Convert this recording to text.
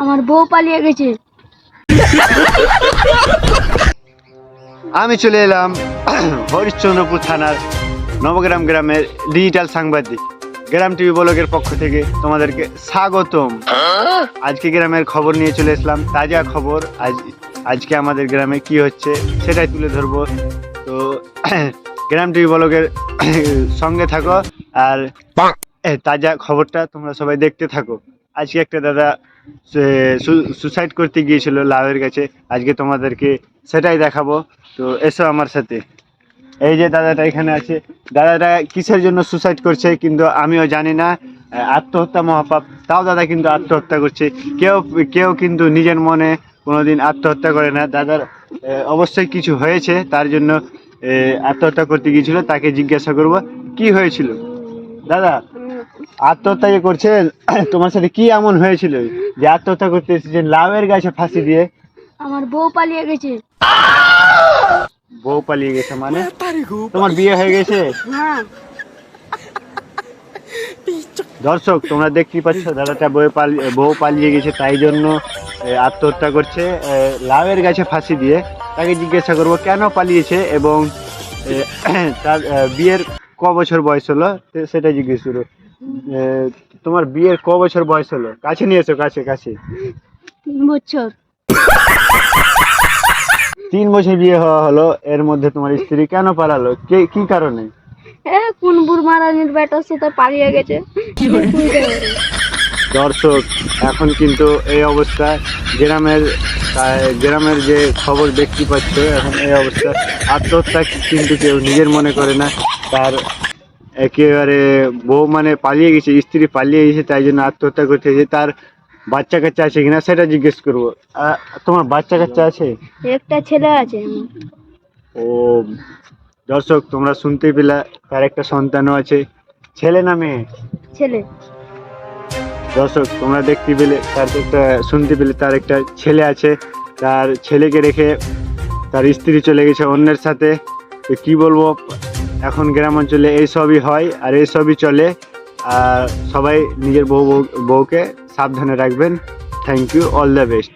আমার বউ পালিয়ে গেছে। আমি চলে এলাম হরিশ্চন্দ্রপুর থানার নবগ্রাম গ্রামের ডিজিটাল সাংবাদিক। গ্রাম টিভি ব্লগের পক্ষ থেকে তোমাদেরকে স্বাগতম। আজকে গ্রামের খবর নিয়ে চলে এসলাম, তাজা খবর। আজকে আমাদের গ্রামে কি হচ্ছে সেটাই তুলে ধরবো। তো গ্রাম টিভি ব্লগের সঙ্গে থাকো আর তাজা খবরটা তোমরা সবাই দেখতে থাকো। আজকে একটা দাদা সুসাইড করতে গিয়েছিল লাউয়ের কাছে, আজকে তোমাদেরকে সেটাই দেখাবো। তো এসো আমার সাথে। এই যে দাদাটা এখানে আছে, দাদাটা কিসের জন্য সুসাইড করছে কিন্তু আমিও জানি না। আত্মহত্যা মহাপাপ, তাও দাদা কিন্তু আত্মহত্যা করছে। কেউ কিন্তু নিজের মনে কোনোদিন আত্মহত্যা করে না। দাদার অবশ্যই কিছু হয়েছে, তার জন্য আত্মহত্যা করতে গিয়েছিল। তাকে জিজ্ঞাসা করব কি হয়েছিল। দাদা, আত্মহত্যা যে করছেন তোমার সাথে কি এমন হয়েছিল যে আত্মহত্যা করতে এসেছেন লাউয়ের গাছে ফাঁসি দিয়ে? আমার বউ পালিয়ে গেছে। বউ পালিয়ে গেছে মানে? তোমার বিয়ে হয়ে গেছে? না। দর্শক, তোমরা দেখতেই পাচ্ছ দাদাটা বউ পালিয়ে গেছে, তাই জন্য আত্মহত্যা করছে লাউয়ের গাছে ফাঁসি দিয়ে। তাকে জিজ্ঞাসা করবো কেন পালিয়েছে এবং তার বিয়ের ক বছর বয়স হলো সেটা জিজ্ঞেস করবো। তোমার বিয়ের ক বছর বয়স হলো? কাছে নিয়ে এসো, কাছে কাছে। 3 বছর। 3 বছর বিয়ে হওয়া হলো, এর মধ্যে তোমার স্ত্রী কেন পালালো? কি কারণে? কোন বুড়মারানির বেটার সাথে পালিয়ে গেছে। দর্শক, এখন কিন্তু এই অবস্থা গ্রামের যে খবর দেখতে পাচ্ছ, এখন এই অবস্থা। আত্মহত্যা কিন্তু কেউ নিজের মনে করে না, তার একেবারে বউ মানে পালিয়ে গেছে, স্ত্রী পালিয়ে গেছে, তাই জন্য আত্মহত্যা করতে গেছে। তার বাচ্চা কাচ্চা আছে কিনা সেটা জিজ্ঞেস করবো। তোমার বাচ্চা কাচ্চা আছে? একটা ছেলে আছে। ও দর্শক, তোমরা শুনতেই পেলা, তার একটা সন্তানও আছে। ছেলে না মেয়ে? ছেলে। দর্শক, তোমরা দেখতে পেলে, শুনতে পেলে তার একটা ছেলে আছে। তার ছেলেকে রেখে তার স্ত্রী চলে গেছে অন্যের সাথে। তো কি বলবো, এখন গ্রাম অঞ্চলে এইসবই হয় আর এইসবই চলে। আর সবাই নিজের বউকে সাবধানে রাখবেন। Thank you, all the best.